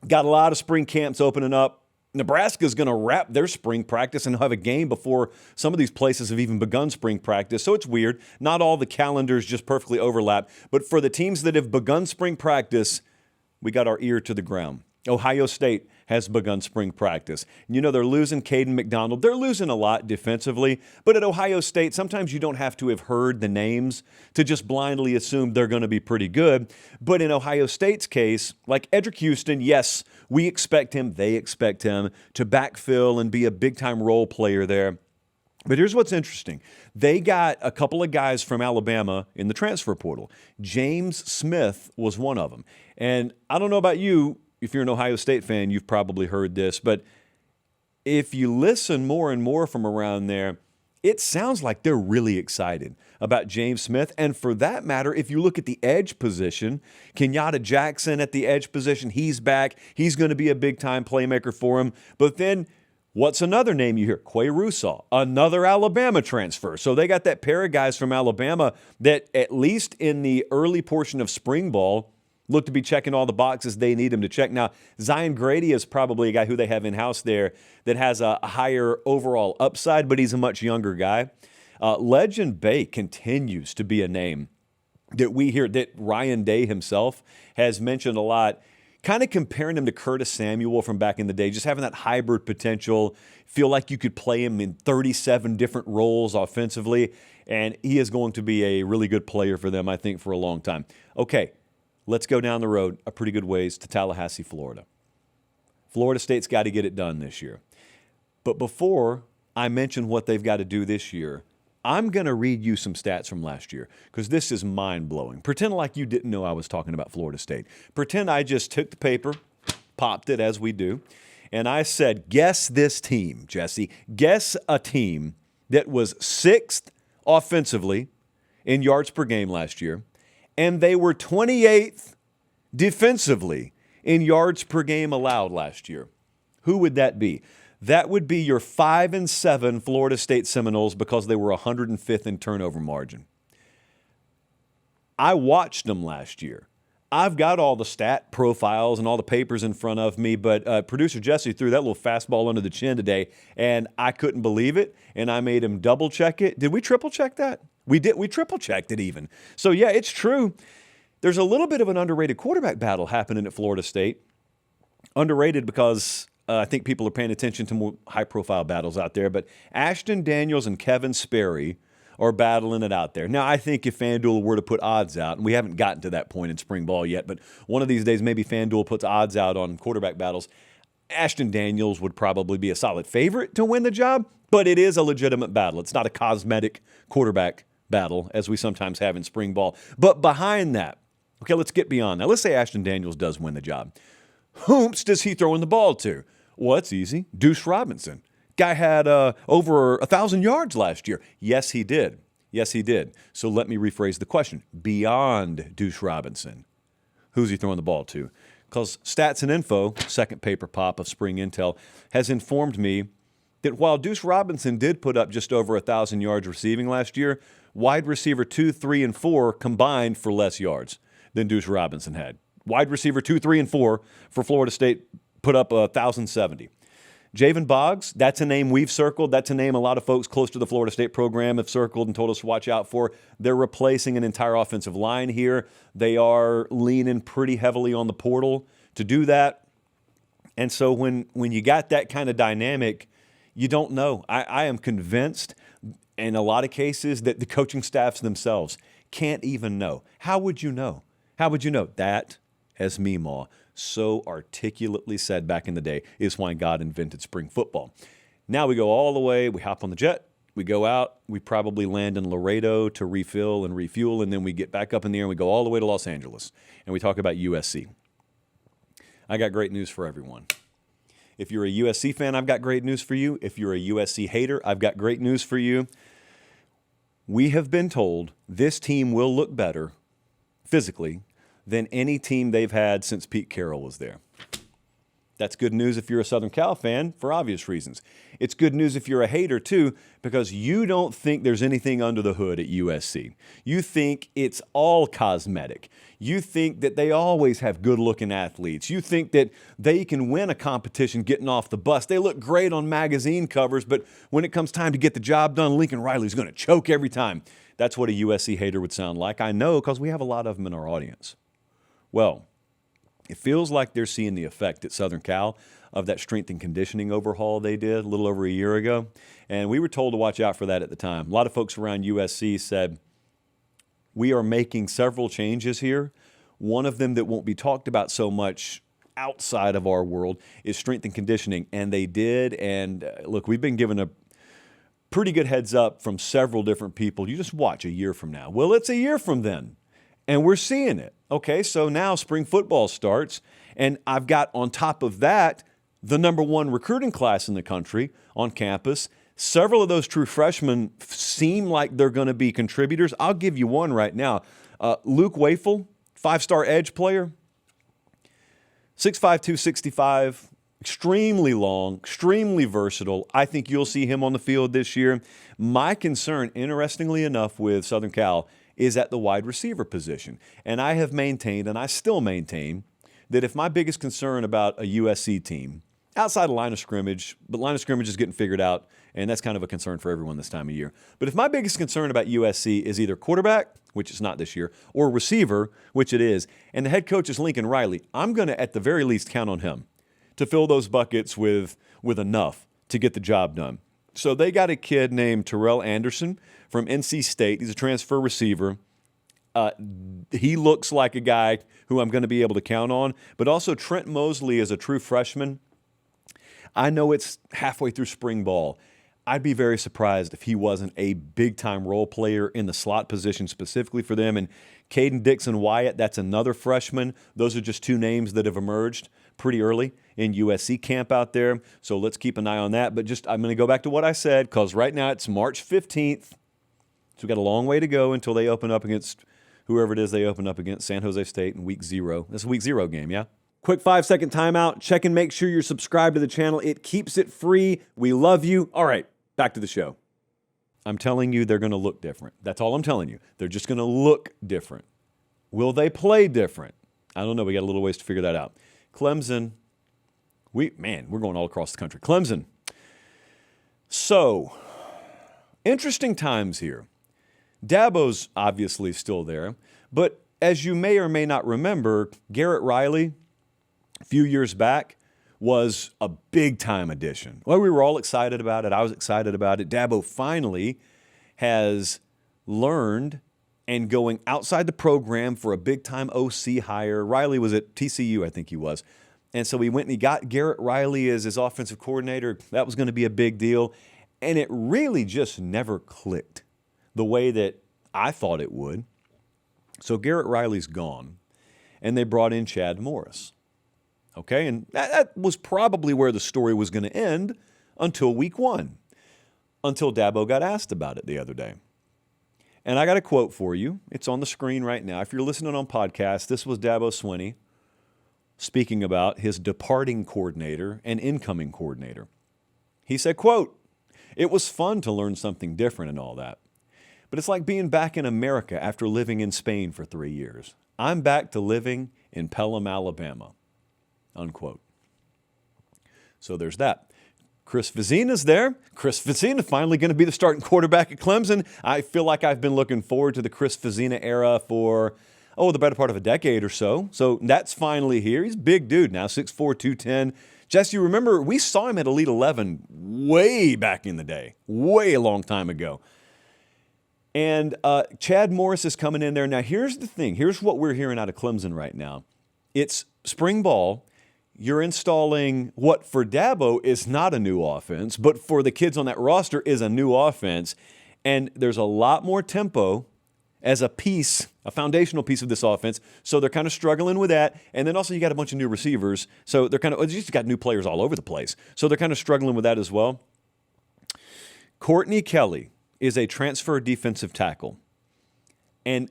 Got a lot of spring camps opening up. Nebraska's going to wrap their spring practice and have a game before some of these places have even begun spring practice. So it's weird. Not all the calendars just perfectly overlap. But for the teams that have begun spring practice, we got our ear to the ground. Ohio State has begun spring practice. You know, they're losing Caden McDonald. They're losing a lot defensively. But at Ohio State, sometimes you don't have to have heard the names to just blindly assume they're going to be pretty good. But in Ohio State's case, like Edric Houston, yes, we expect him, they expect him to backfill and be a big-time role player there. But here's what's interesting. They got a couple of guys from Alabama in the transfer portal. James Smith was one of them. And I don't know about you, if you're an Ohio State fan, you've probably heard this, but if you listen more and more from around there, it sounds like they're really excited about James Smith. And for that matter, if you look at the edge position, Kenyatta Jackson at the edge position, he's back. He's going to be a big-time playmaker for him. But then what's another name you hear? Quay Russaw, another Alabama transfer. So they got that pair of guys from Alabama that at least in the early portion of spring ball look to be checking all the boxes they need him to check. Now, Zion Grady is probably a guy who they have in-house there that has a higher overall upside, but he's a much younger guy. Legend Bay continues to be a name that we hear, that Ryan Day himself has mentioned a lot, kind of comparing him to Curtis Samuel from back in the day, just having that hybrid potential, feel like you could play him in 37 different roles offensively, and he is going to be a really good player for them, I think, for a long time. Okay. Let's go down the road a pretty good ways to Tallahassee, Florida. Florida State's got to get it done this year. But before I mention what they've got to do this year, I'm going to read you some stats from last year because this is mind-blowing. Pretend like you didn't know I was talking about Florida State. Pretend I just took the paper, popped it as we do, and I said, guess this team, Jesse. Guess a team that was 6th offensively in yards per game last year, and they were 28th defensively in yards per game allowed last year. Who would that be? That would be your 5-7 Florida State Seminoles because they were 105th in turnover margin. I watched them last year. I've got all the stat profiles and all the papers in front of me, but producer Jesse threw that little fastball under the chin today, and I couldn't believe it, and I made him double check it. Did we triple check that? We did. We triple checked it even. So, yeah, it's true. There's a little bit of an underrated quarterback battle happening at Florida State. Underrated because I think people are paying attention to more high-profile battles out there. But Ashton Daniels and Kevin Sperry are battling it out there. Now, I think if FanDuel were to put odds out, and we haven't gotten to that point in spring ball yet, but one of these days maybe FanDuel puts odds out on quarterback battles, Ashton Daniels would probably be a solid favorite to win the job, but it is a legitimate battle. It's not a cosmetic quarterback battle, as we sometimes have in spring ball. But behind that, okay, let's get beyond that. Let's say Ashton Daniels does win the job. Whomps does he throw in the ball to? Well, it's easy. Deuce Robinson. Guy had over 1,000 yards last year. Yes, he did. Yes, he did. So let me rephrase the question. Beyond Deuce Robinson, who's he throwing the ball to? Because Stats and Info, second paper pop of Spring Intel, has informed me that while Deuce Robinson did put up just over 1,000 yards receiving last year, wide receiver 2, 3, and 4 combined for less yards than Deuce Robinson had. Wide receiver 2, 3, and 4 for Florida State put up 1,070. Javen Boggs, that's a name we've circled. That's a name a lot of folks close to the Florida State program have circled and told us to watch out for. They're replacing an entire offensive line here. They are leaning pretty heavily on the portal to do that. And so when you got that kind of dynamic, you don't know. I am convinced in a lot of cases that the coaching staffs themselves can't even know. How would you know? How would you know? That, as Meemaw so articulately said back in the day, is why God invented spring football. Now we go all the way, we hop on the jet, we go out, we probably land in Laredo to refill and refuel, and then we get back up in the air and we go all the way to Los Angeles, and we talk about USC. I got great news for everyone. If you're a USC fan, I've got great news for you. If you're a USC hater, I've got great news for you. We have been told this team will look better physically than any team they've had since Pete Carroll was there. That's good news if you're a Southern Cal fan for obvious reasons. It's good news if you're a hater too, because you don't think there's anything under the hood at USC. You think it's all cosmetic. You think that they always have good-looking athletes. You think that they can win a competition getting off the bus. They look great on magazine covers, but when it comes time to get the job done, Lincoln Riley's going to choke every time. That's what a USC hater would sound like. I know, because we have a lot of them in our audience. Well, it feels like they're seeing the effect at Southern Cal of that strength and conditioning overhaul they did a little over a year ago. And we were told to watch out for that at the time. A lot of folks around USC said, we are making several changes here. One of them that won't be talked about so much outside of our world is strength and conditioning. And they did. And look, we've been given a pretty good heads up from several different people. You just watch a year from now. Well, it's a year from then. And we're seeing it. Okay, so now spring football starts, and I've got on top of that the #1 recruiting class in the country on campus. Several of those true freshmen seem like they're going to be contributors. I'll give you one right now. Luke Wafel, 5-star edge player, 6'5", 265, extremely long, extremely versatile. I think you'll see him on the field this year. My concern, interestingly enough, with Southern Cal is at the wide receiver position. And I have maintained, and I still maintain, that if my biggest concern about a USC team, outside of line of scrimmage, but line of scrimmage is getting figured out, and that's kind of a concern for everyone this time of year. But if my biggest concern about USC is either quarterback, which it's not this year, or receiver, which it is, and the head coach is Lincoln Riley, I'm going to at the very least count on him to fill those buckets with enough to get the job done. So they got a kid named Terrell Anderson from NC State. He's a transfer receiver. He looks like a guy who I'm going to be able to count on. But also Trent Mosley is a true freshman. I know it's halfway through spring ball. I'd be very surprised if he wasn't a big-time role player in the slot position specifically for them. And Caden Dixon-Wyatt, that's another freshman. Those are just two names that have emerged pretty early in USC camp out there. So let's keep an eye on that. But I'm going to go back to what I said, because right now it's March 15th. So we've got a long way to go until they open up against whoever it is they open up against, San Jose State in week 0. That's a week 0 game, yeah? Quick 5-second timeout. Check and make sure you're subscribed to the channel. It keeps it free. We love you. All right, back to the show. I'm telling you they're going to look different. That's all I'm telling you. They're just going to look different. Will they play different? I don't know. We got a little ways to figure that out. Clemson, we're going all across the country. Clemson. So, interesting times here. Dabo's obviously still there, but as you may or may not remember, Garrett Riley, a few years back, was a big-time addition. Well, we were all excited about it. I was excited about it. Dabo finally has learned and going outside the program for a big-time OC hire. Riley was at TCU, I think he was. And so he went and he got Garrett Riley as his offensive coordinator. That was going to be a big deal. And it really just never clicked the way that I thought it would. So Garrett Riley's gone, and they brought in Chad Morris. Okay, and that was probably where the story was going to end until week 1, until Dabo got asked about it the other day. And I got a quote for you. It's on the screen right now. If you're listening on podcast, this was Dabo Swinney speaking about his departing coordinator and incoming coordinator. He said, quote, "It was fun to learn something different and all that. But it's like being back in America after living in Spain for 3 years. I'm back to living in Pelham, Alabama." Unquote. So there's that. Chris Vizina's there. Chris Vizina finally going to be the starting quarterback at Clemson. I feel like I've been looking forward to the Chris Vizina era for, the better part of a decade or so. So that's finally here. He's a big dude now, 6'4", 210. Jess, you remember we saw him at Elite 11 way back in the day, way a long time ago. And Chad Morris is coming in there. Now, here's the thing. Here's what we're hearing out of Clemson right now. It's spring ball. You're installing what for Dabo is not a new offense, but for the kids on that roster is a new offense. And there's a lot more tempo as a piece, a foundational piece of this offense. So they're kind of struggling with that. And then also you got a bunch of new receivers. So they're you just got new players all over the place. So they're kind of struggling with that as well. Courtney Kelly is a transfer defensive tackle. And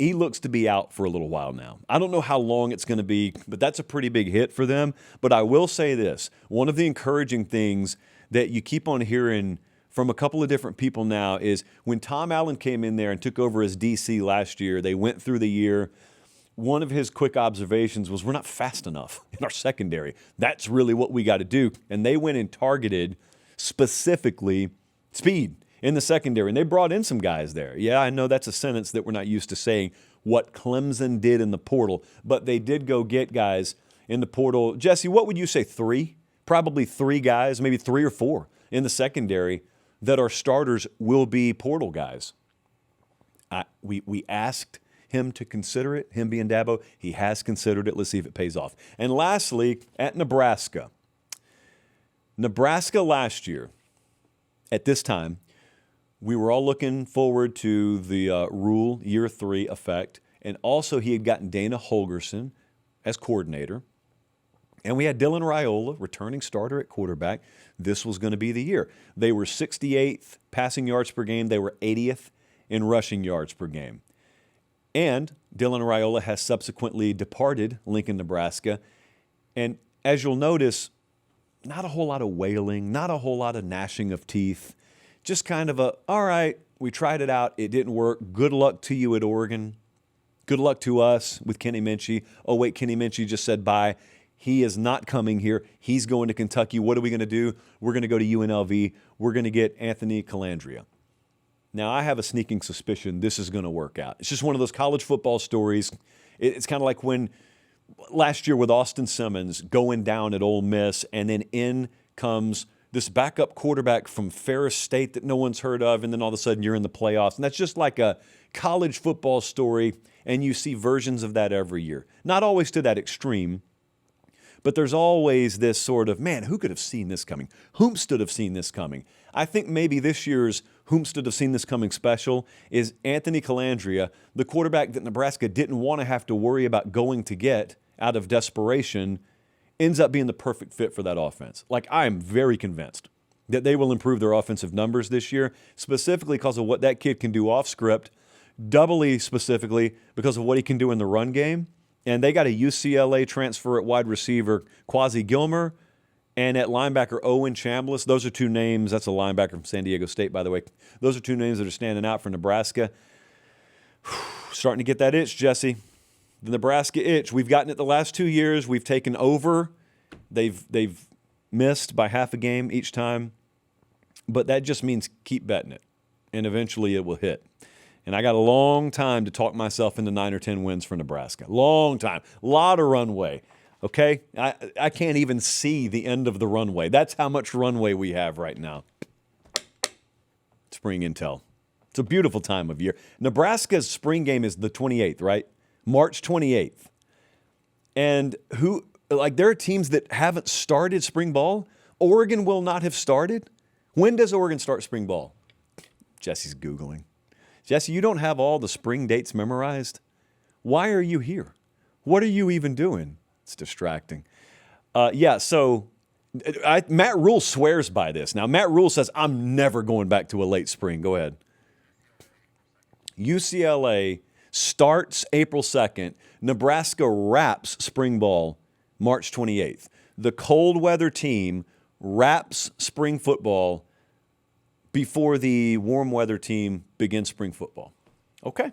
he looks to be out for a little while now. I don't know how long it's going to be, but that's a pretty big hit for them. But I will say this. One of the encouraging things that you keep on hearing from a couple of different people now is when Tom Allen came in there and took over as DC last year, they went through the year. One of his quick observations was, we're not fast enough in our secondary. That's really what we got to do. And they went and targeted specifically speed in the secondary, and they brought in some guys there. Yeah, I know that's a sentence that we're not used to saying, what Clemson did in the portal, but they did go get guys in the portal. Jesse, what would you say, three? Probably three guys, maybe three or four in the secondary that are starters will be portal guys. We asked him to consider it, him being Dabo. He has considered it. Let's see if it pays off. And lastly, at Nebraska. Nebraska last year, at this time, we were all looking forward to the Rule Year 3 effect. And also he had gotten Dana Holgorsen as coordinator. And we had Dylan Raiola, returning starter at quarterback. This was going to be the year. They were 68th passing yards per game. They were 80th in rushing yards per game. And Dylan Raiola has subsequently departed Lincoln, Nebraska. And as you'll notice, not a whole lot of wailing, not a whole lot of gnashing of teeth. Just kind of all right, we tried it out. It didn't work. Good luck to you at Oregon. Good luck to us with Kenny Minchey. Oh, wait, Kenny Minchey just said bye. He is not coming here. He's going to Kentucky. What are we going to do? We're going to go to UNLV. We're going to get Anthony Calandria. Now, I have a sneaking suspicion this is going to work out. It's just one of those college football stories. It's kind of like when last year with Austin Simmons going down at Ole Miss, and then in comes this backup quarterback from Ferris State that no one's heard of, and then all of a sudden you're in the playoffs. And that's just like a college football story, and you see versions of that every year. Not always to that extreme, but there's always this sort of, man, who could have seen this coming? Whom stood have seen this coming? I think maybe this year's whom stood have seen this coming special is Anthony Calandria, the quarterback that Nebraska didn't want to have to worry about going to get out of desperation, ends up being the perfect fit for that offense. Like, I am very convinced that they will improve their offensive numbers this year, specifically because of what that kid can do off script, doubly specifically because of what he can do in the run game. And they got a UCLA transfer at wide receiver, Quasi Gilmer, and at linebacker, Owen Chambliss. Those are two names. That's a linebacker from San Diego State, by the way. Those are two names that are standing out for Nebraska. Starting to get that itch, Jesse. The Nebraska itch. We've gotten it the last 2 years. We've taken over. They've missed by half a game each time. But that just means keep betting it, and eventually it will hit. And I got a long time to talk myself into 9 or 10 wins for Nebraska. Long time. A lot of runway. Okay? I can't even see the end of the runway. That's how much runway we have right now. Spring intel. It's a beautiful time of year. Nebraska's spring game is the 28th, right? March 28th. And there are teams that haven't started spring ball. Oregon will not have started. When does Oregon start spring ball? Jesse's Googling. Jesse, you don't have all the spring dates memorized? Why are you here? What are you even doing? It's distracting. So Matt Rule swears by this. Now, Matt Rule says, I'm never going back to a late spring. Go ahead. UCLA starts April 2nd. Nebraska wraps spring ball March 28th. The cold weather team wraps spring football before the warm weather team begins spring football. Okay,